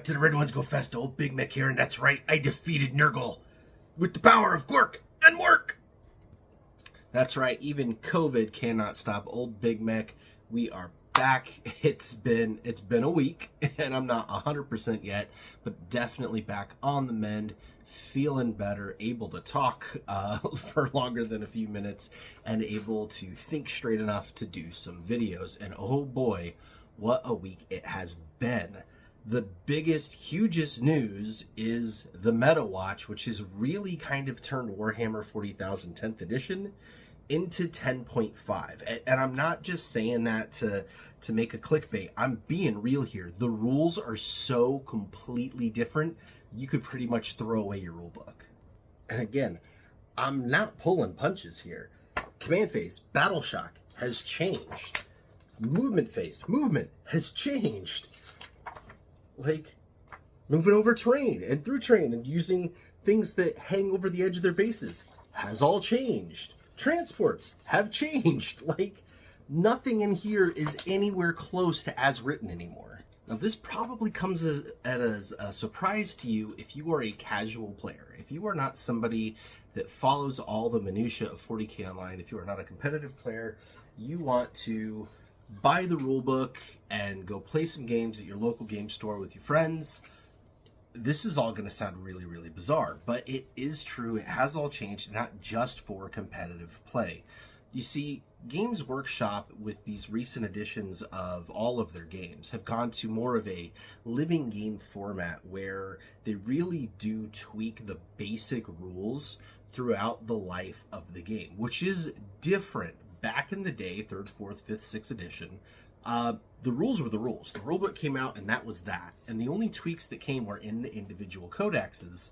to the Red Ones Go Fast, old Big Mek here, and that's right, I defeated Nurgle with the power of Gork and Mork. That's right, even COVID cannot stop old Big Mek. We are back. It's been a week, and I'm not 100% yet, but definitely back on the mend, feeling better, able to talk for longer than a few minutes, and able to think straight enough to do some videos. And oh boy, what a week it has been. The biggest, hugest news is the Meta Watch, which has really kind of turned Warhammer 40,000 10th edition into 10.5. And I'm not just saying that to make a clickbait. I'm being real here. The rules are so completely different, you could pretty much throw away your rule book. And again, I'm not pulling punches here. Command phase, battle shock has changed. Movement phase, movement has changed. Like moving over terrain and through terrain and using things that hang over the edge of their bases has all changed. Transports have changed. Like nothing in here is anywhere close to as written anymore. Now this probably comes as a surprise to you if you are a casual player. If you are not somebody that follows all the minutia of 40K Online, if you are not a competitive player, you want to buy the rule book and go play some games at your local game store with your friends. This is all going to sound really, really bizarre, but it is true. It has all changed, not just for competitive play. You see, Games Workshop, with these recent editions of all of their games, have gone to more of a living game format where they really do tweak the basic rules throughout the life of the game, which is different. Back in the day, 3rd, 4th, 5th, 6th edition, the rules were the rules. The rulebook came out and that was that. And the only tweaks that came were in the individual codexes.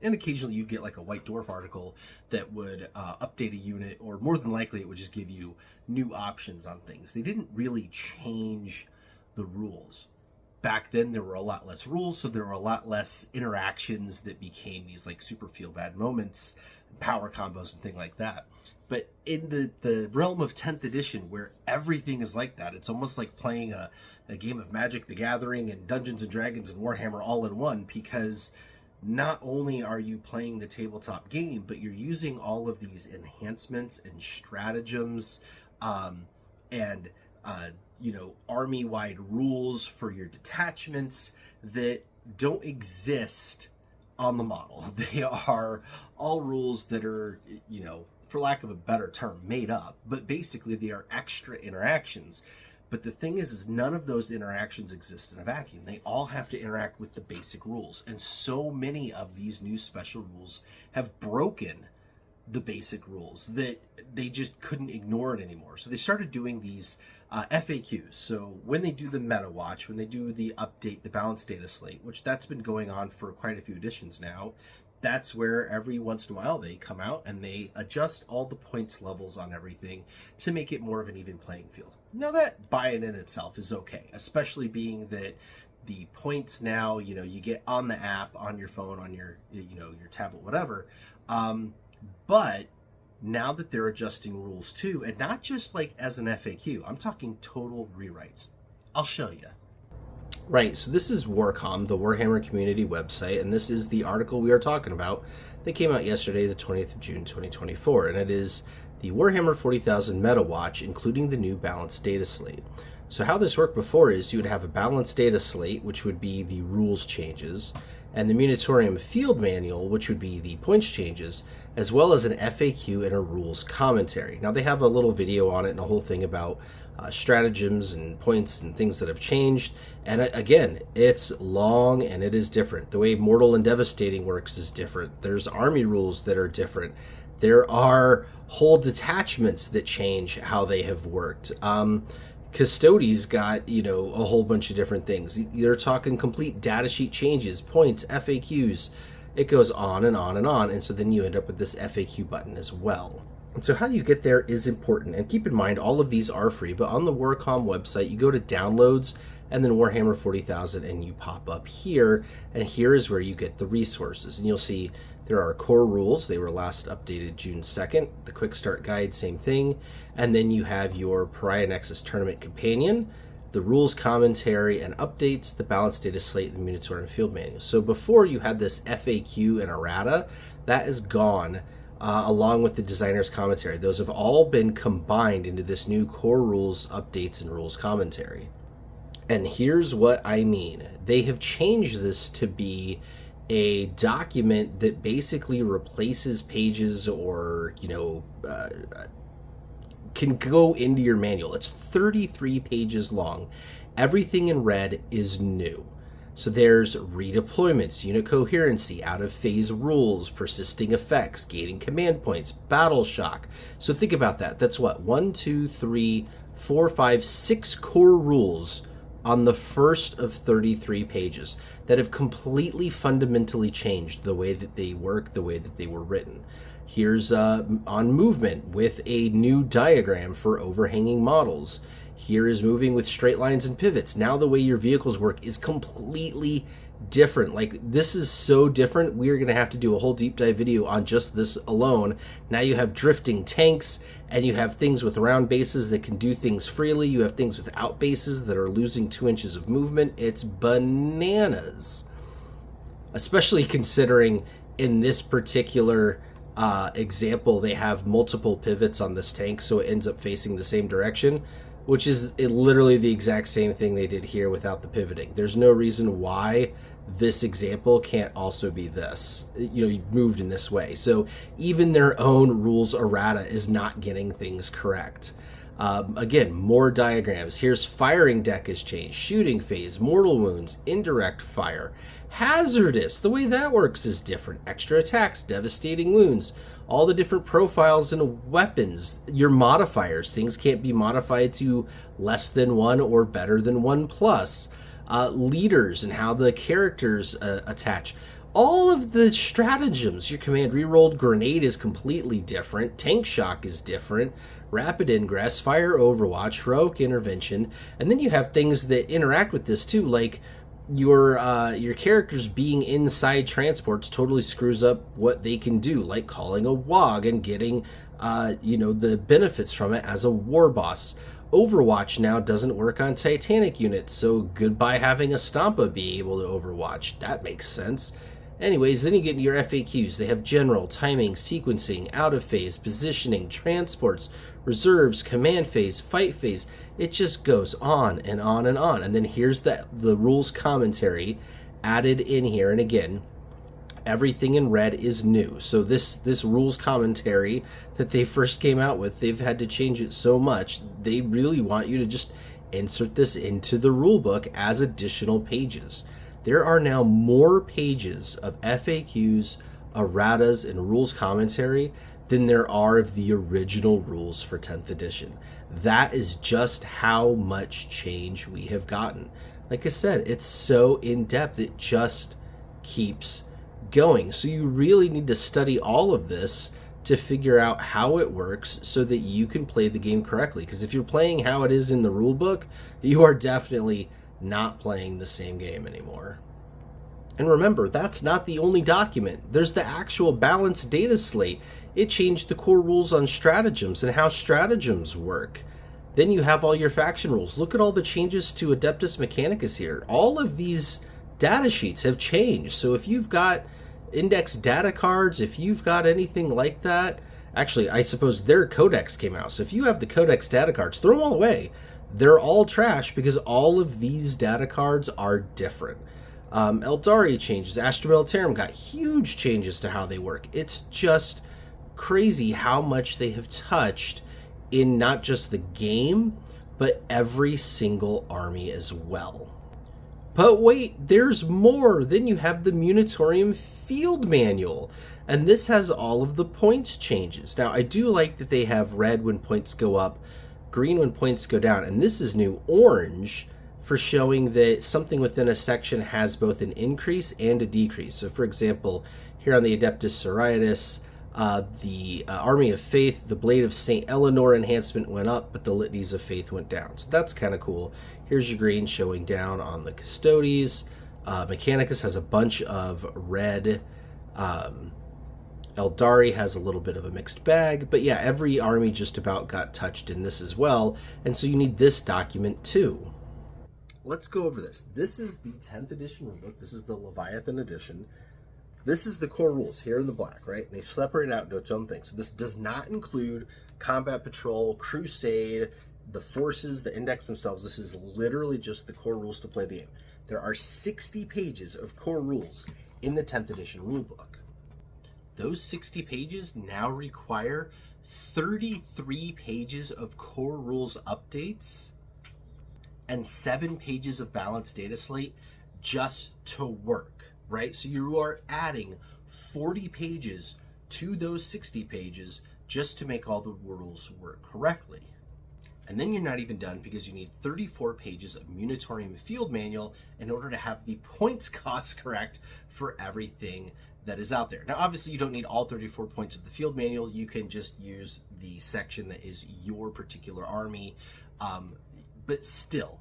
And occasionally you'd get like a White Dwarf article that would update a unit, or more than likely it would just give you new options on things. They didn't really change the rules. Back then there were a lot less rules, so there were a lot less interactions that became these like super feel bad moments, power combos and things like that. But in the realm of 10th edition, where everything is like that, it's almost like playing a game of Magic the Gathering and Dungeons and Dragons and Warhammer all in one, because not only are you playing the tabletop game, but you're using all of these enhancements and stratagems and army-wide rules for your detachments that don't exist on the model. They are all rules that are, for lack of a better term, made up, but basically they are extra interactions. But the thing is none of those interactions exist in a vacuum. They all have to interact with the basic rules. And so many of these new special rules have broken the basic rules that they just couldn't ignore it anymore. So they started doing these FAQs. So when they do the Meta Watch, when they do the update, the balanced data slate, which that's been going on for quite a few editions now, that's where every once in a while they come out and they adjust all the points levels on everything to make it more of an even playing field. Now that by it in itself is okay, especially being that the points now, you get on the app, on your phone, on your, your tablet, whatever. But now that they're adjusting rules too, and not just like as an FAQ, I'm talking total rewrites. I'll show you. Right, so this is Warcom, the Warhammer community website, and this is the article we are talking about that came out yesterday, the 20th of June, 2024, and it is the Warhammer 40,000 Meta Watch, including the new balanced data slate. So how this worked before is you would have a balanced data slate, which would be the rules changes, and the Munitorium Field Manual, which would be the points changes, as well as an FAQ and a rules commentary. Now they have a little video on it and a whole thing about stratagems and points and things that have changed. And again, it's long and it is different. The way Mortal and Devastating works is different. There's army rules that are different. There are whole detachments that change how they have worked. Custodes got, a whole bunch of different things. You're talking complete datasheet changes, points, FAQs. It goes on and on and on. And so then you end up with this FAQ button as well. And so how you get there is important. And keep in mind, all of these are free, but on the Warcom website, you go to downloads and then Warhammer 40,000 and you pop up here. And here is where you get the resources. And you'll see there are core rules. They were last updated June 2nd. The quick start guide, same thing. And then you have your Pariah Nexus Tournament Companion. the rules commentary and updates, the balanced data slate, the Munitorium field manual. So before you had this FAQ and errata, that is gone along with the designer's commentary. Those have all been combined into this new core rules updates and rules commentary. And here's what I mean. They have changed this to be a document that basically replaces pages or, can go into your manual. It's 33 pages long. Everything in red is new. So there's redeployments, unit coherency, out of phase rules, persisting effects, gaining command points, battle shock. So think about that. That's what, 1, 2, 3, 4, 5, 6 core rules on the first of 33 pages that have completely fundamentally changed the way that they work, the way that they were written. Here's on movement with a new diagram for overhanging models. Here is moving with straight lines and pivots. Now the way your vehicles work is completely different. Like, this is so different, we're going to have to do a whole deep dive video on just this alone. Now you have drifting tanks, and you have things with round bases that can do things freely. You have things without bases that are losing 2 inches of movement. It's bananas. Especially considering in this particular example, they have multiple pivots on this tank, so it ends up facing the same direction, which is literally the exact same thing they did here without the pivoting. There's no reason why this example can't also be this, moved in this way. So even their own rules errata is not getting things correct. Again, more diagrams. Here's firing deck has changed, shooting phase, mortal wounds, indirect fire, hazardous. The way that works is different. Extra attacks, devastating wounds, all the different profiles and weapons, your modifiers. Things can't be modified to less than 1 or better than 1+. Leaders and how the characters attach. All of the stratagems. Your command rerolled grenade is completely different. Tank shock is different. Rapid ingress, fire overwatch, heroic intervention. And then you have things that interact with this too, like your characters being inside transports totally screws up what they can do, like calling a WOG and getting the benefits from it as a war boss. Overwatch now doesn't work on Titanic units, so goodbye having a Stampa be able to overwatch. That makes sense. Anyways, then you get into your FAQs. They have general, timing, sequencing, out of phase, positioning, transports, reserves, command phase, fight phase. It just goes on and on and on. And then here's the rules commentary added in here. And again, everything in red is new. So this rules commentary that they first came out with, they've had to change it so much. They really want you to just insert this into the rule book as additional pages. There are now more pages of FAQs, erratas, and rules commentary than there are of the original rules for 10th edition. That is just how much change we have gotten. Like I said, it's so in-depth, it just keeps going. So you really need to study all of this to figure out how it works so that you can play the game correctly. Because if you're playing how it is in the rule book, you are definitely not playing the same game anymore. And remember, that's not the only document. There's the actual balanced data slate. It changed the core rules on stratagems and how stratagems work. Then you have all your faction rules. Look at all the changes to Adeptus Mechanicus here. All of these data sheets have changed. So if you've got index data cards, if you've got anything like that, actually, I suppose their codex came out. So if you have the codex data cards, throw them all away. They're all trash because all of these data cards are different. Eldari changes. Astra Militarum got huge changes to how they work. It's just crazy how much they have touched in not just the game, but every single army as well. But wait, there's more. Then you have the Munitorium Field Manual, and this has all of the points changes. Now, I do like that they have red when points go up, green when points go down, and this is new orange for showing that something within a section has both an increase and a decrease. So for example, here on the Adeptus Sororitas, the Army of Faith, the Blade of St. Eleanor enhancement went up, but the Litanies of Faith went down. So that's kind of cool. Here's your green showing down on the Custodes. Mechanicus has a bunch of red. Eldari has a little bit of a mixed bag. But yeah, every army just about got touched in this as well. And so you need this document too. let's go over this. This is the 10th edition rulebook. This is the Leviathan edition. This is the core rules here in the black, right? And they separate it out into its own thing. So this does not include Combat Patrol, Crusade, the forces, the index themselves. This is literally just the core rules to play the game. There are 60 pages of core rules in the 10th edition rulebook. Those 60 pages now require 33 pages of core rules updates and 7 pages of balanced data slate just to work, right? So you are adding 40 pages to those 60 pages just to make all the rules work correctly. And then you're not even done, because you need 34 pages of Munitorium Field Manual in order to have the points cost correct for everything that is out there. Now, obviously, you don't need all 34 points of the Field Manual. You can just use the section that is your particular army. But still,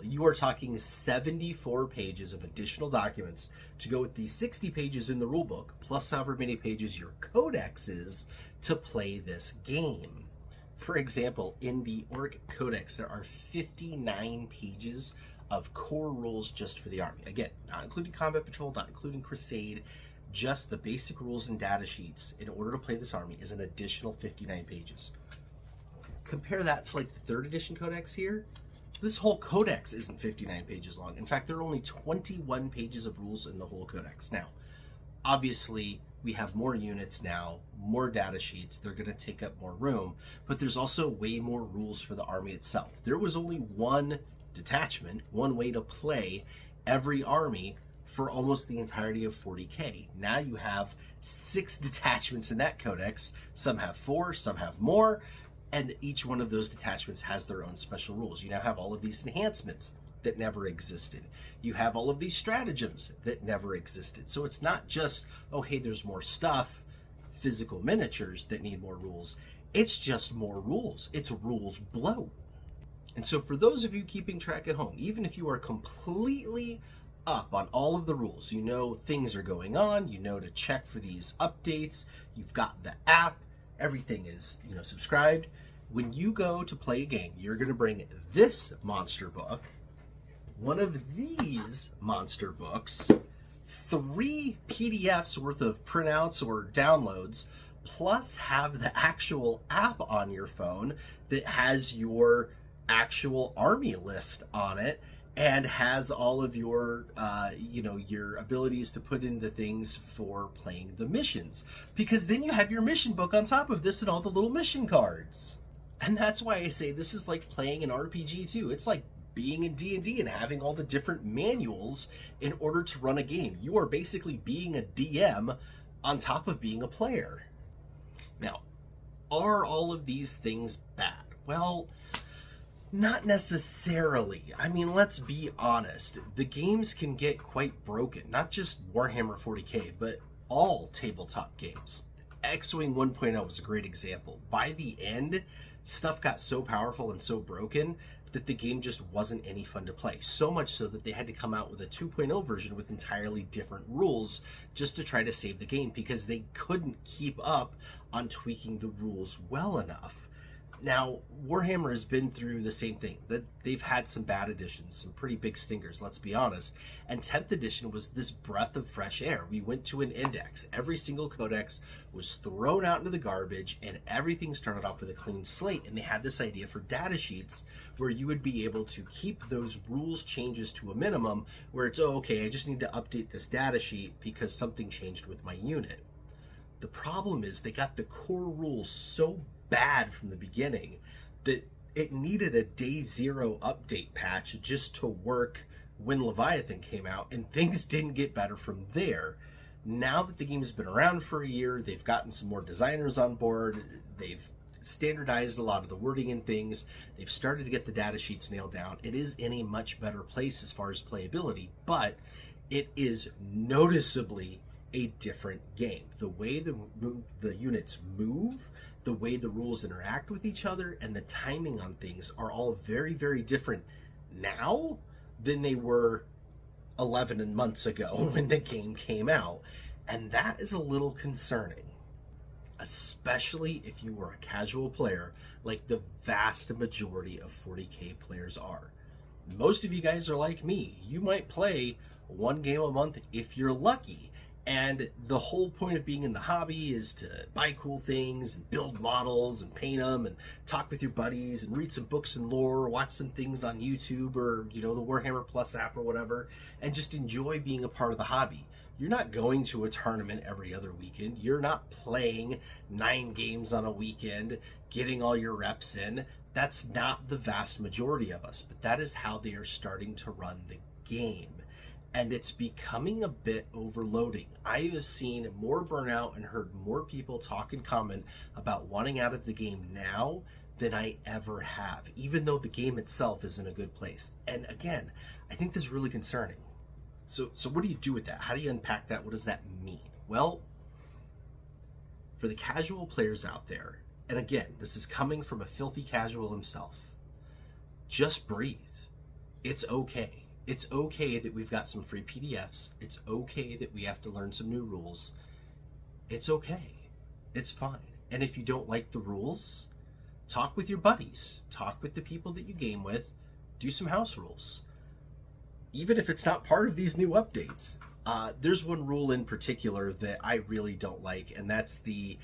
you are talking 74 pages of additional documents to go with the 60 pages in the rulebook, plus however many pages your codex is to play this game. For example, in the Orc Codex, there are 59 pages of core rules just for the army. Again, not including Combat Patrol, not including Crusade, just the basic rules and data sheets in order to play this army is an additional 59 pages. Compare that to like the 3rd edition Codex here. This whole Codex isn't 59 pages long. In fact, there are only 21 pages of rules in the whole Codex. Now, obviously, we have more units now, more data sheets. They're going to take up more room, but there's also way more rules for the army itself. There was only one detachment, one way to play every army for almost the entirety of 40K. Now you have 6 detachments in that codex. Some have 4, some have more, and each one of those detachments has their own special rules. You now have all of these enhancements that never existed. You have all of these stratagems that never existed. So it's not just, oh, hey, there's more stuff, physical miniatures that need more rules. It's just more rules. It's rules bloat. And so for those of you keeping track at home, even if you are completely up on all of the rules, you know things are going on, you know to check for these updates, you've got the app, everything is, subscribed. When you go to play a game, you're going to bring this monster book, one of these monster books, 3 PDFs worth of printouts or downloads, plus have the actual app on your phone that has your actual army list on it and has all of your, your abilities to put in the things for playing the missions. Because then you have your mission book on top of this and all the little mission cards. And that's why I say this is like playing an RPG too. It's like being in D&D and having all the different manuals in order to run a game. You are basically being a DM on top of being a player. Now, are all of these things bad? Well, not necessarily. I mean, let's be honest. The games can get quite broken. Not just Warhammer 40K, but all tabletop games. X-Wing 1.0 was a great example. By the end, stuff got so powerful and so broken that the game just wasn't any fun to play. So much so that they had to come out with a 2.0 version with entirely different rules just to try to save the game, because they couldn't keep up on tweaking the rules well enough. Now, Warhammer has been through the same thing. That they've had some bad editions, some pretty big stingers, let's be honest. And 10th edition was this breath of fresh air. We went to an index. Every single codex was thrown out into the garbage, and everything started off with a clean slate. And they had this idea for data sheets where you would be able to keep those rules changes to a minimum, where it's, oh, okay, I just need to update this data sheet because something changed with my unit. The problem is they got the core rules so bad from the beginning that it needed a day 0 update patch just to work when Leviathan came out, and things didn't get better from there. Now that the game's been around for a year, they've gotten some more designers on board, they've standardized a lot of the wording and things, they've started to get the data sheets nailed down. It is in a much better place as far as playability, but it is noticeably a different game. The way the units move, the way the rules interact with each other, and the timing on things are all very, very different now than they were 11 months ago when the game came out. And that is a little concerning, especially if you were a casual player like the vast majority of 40K players are. Most of you guys are like me. You might play one game a month if you're lucky. And the whole point of being in the hobby is to buy cool things and build models and paint them and talk with your buddies and read some books and lore, watch some things on YouTube or, the Warhammer Plus app or whatever, and just enjoy being a part of the hobby. You're not going to a tournament every other weekend. You're not playing 9 games on a weekend, getting all your reps in. That's not the vast majority of us, but that is how they are starting to run the game. And it's becoming a bit overloading. I have seen more burnout and heard more people talk and comment about wanting out of the game now than I ever have, even though the game itself is in a good place. And again, I think this is really concerning. So what do you do with that? How do you unpack that? What does that mean? Well, for the casual players out there, and again, this is coming from a filthy casual himself, just breathe. It's okay. It's okay that we've got some free PDFs. It's okay that we have to learn some new rules. It's okay. It's fine. And if you don't like the rules, talk with your buddies. Talk with the people that you game with. Do some house rules. Even if it's not part of these new updates. There's one rule in particular that I really don't like, and that's the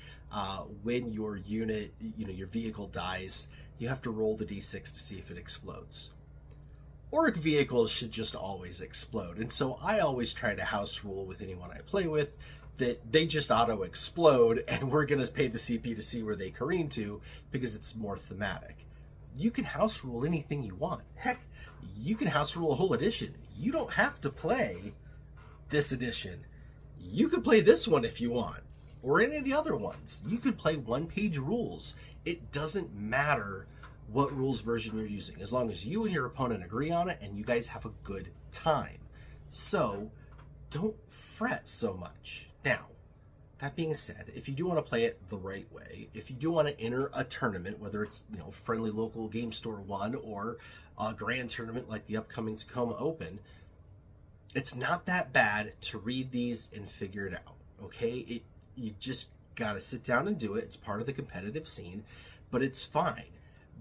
when your unit, your vehicle dies, you have to roll the d6 to see if it explodes. Orc vehicles should just always explode, and so I always try to house rule with anyone I play with that they just auto explode, and we're going to pay the CP to see where they careen to because it's more thematic. You can house rule anything you want. Heck, you can house rule a whole edition. You don't have to play this edition. You could play this one if you want, or any of the other ones. You could play one-page rules. It doesn't matter what rules version you're using, as long as you and your opponent agree on it and you guys have a good time. So don't fret so much. Now, that being said, if you do want to play it the right way, if you do want to enter a tournament, whether it's friendly local game store one or a grand tournament like the upcoming Tacoma Open, it's not that bad to read these and figure it out. Okay, you just got to sit down and do it. It's part of the competitive scene, but it's fine.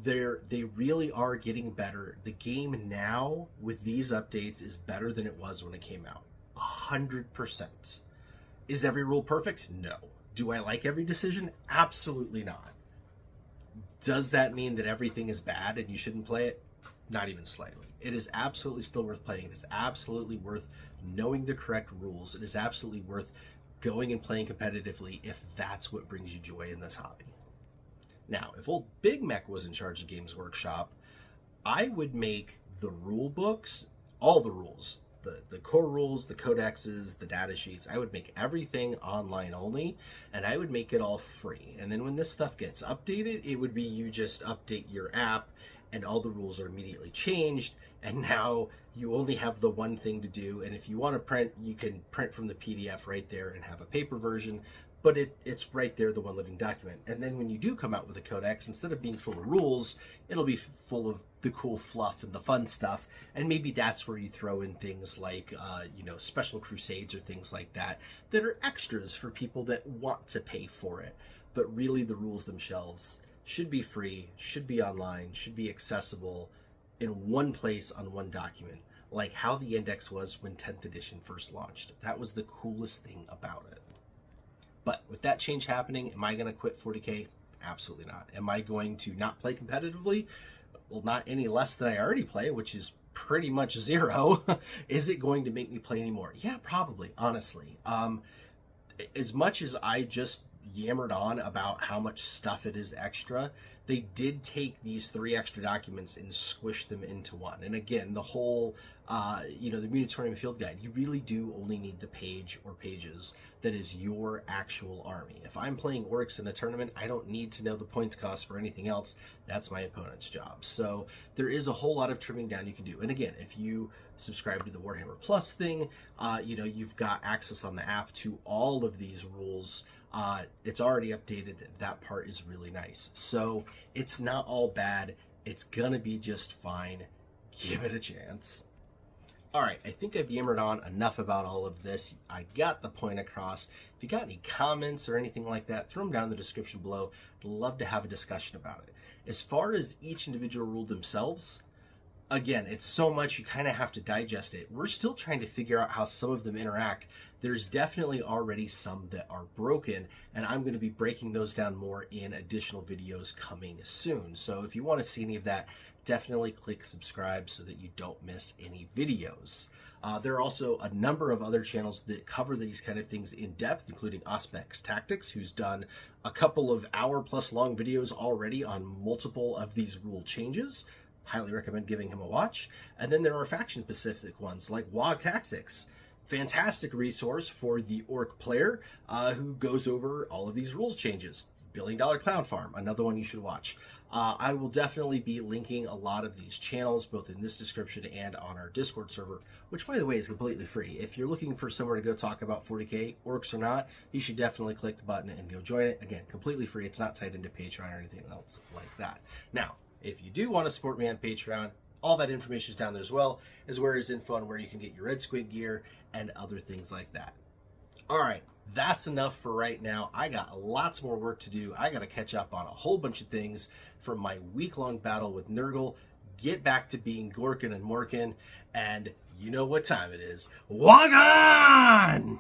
They really are getting better. The game now with these updates is better than it was when it came out. 100%. Is every rule perfect? No. Do I like every decision? Absolutely not. Does that mean that everything is bad and you shouldn't play it? Not even slightly. It is absolutely still worth playing. It is absolutely worth knowing the correct rules. It is absolutely worth going and playing competitively if that's what brings you joy in this hobby. Now, if old Big Mek was in charge of Games Workshop, I would make the rule books, all the rules, the core rules, the codexes, the data sheets, I would make everything online only, and I would make it all free. And then when this stuff gets updated, it would be you just update your app and all the rules are immediately changed, and now you only have the one thing to do, and if you want to print, you can print from the PDF right there and have a paper version, but it's right there, the one living document. And then when you do come out with a codex, instead of being full of rules, it'll be full of the cool fluff and the fun stuff, and maybe that's where you throw in things like special crusades or things like that are extras for people that want to pay for it. But really the rules themselves should be free, should be online, should be accessible in one place on one document, like how the index was when 10th edition first launched. That was the coolest thing about it. But with that change happening, am I going to quit 40K? Absolutely not. Am I going to not play competitively? Well, not any less than I already play, which is pretty much zero. Is it going to make me play anymore? Yeah, probably, honestly. As much as I just yammered on about how much stuff it is extra, they did take these 3 extra documents and squish them into one. And again, the whole the Munitorium Field Guide, you really do only need the page or pages that is your actual army. If I'm playing orcs in a tournament, I don't need to know the points cost for anything else. That's my opponent's job. So there is a whole lot of trimming down you can do. And again, if you subscribe to the Warhammer Plus thing, you've got access on the app to all of these rules. It's already updated. That part is really nice. So it's not all bad. It's gonna be just fine. Give it a chance. All right, I think I've yammered on enough about all of this. I got the point across. If you got any comments or anything like that, throw them down in the description below. I'd love to have a discussion about it. As far as each individual rule themselves, again, it's so much you kind of have to digest it. We're still trying to figure out how some of them interact. There's definitely already some that are broken, and I'm going to be breaking those down more in additional videos coming soon. So if you want to see any of that, definitely click subscribe so that you don't miss any videos. There are also a number of other channels that cover these kind of things in depth, including Auspex Tactics, who's done a couple of hour-plus long videos already on multiple of these rule changes. Highly recommend giving him a watch. And then there are faction-specific ones like WoG Tactics. Fantastic resource for the orc player who goes over all of these rules changes. $1 Billion Clown Farm, another one you should watch. I will definitely be linking a lot of these channels, both in this description and on our Discord server, which, by the way, is completely free. If you're looking for somewhere to go talk about 40k, orcs or not, you should definitely click the button and go join it. Again, completely free. It's not tied into Patreon or anything else like that. Now, if you do want to support me on Patreon, all that information is down there as well, as well as info on where you can get your Red Squid gear and other things like that. All right, that's enough for right now. I got lots more work to do. I got to catch up on a whole bunch of things from my week-long battle with Nurgle, get back to being Gorkin and Morkin, and you know what time it is. WoG on!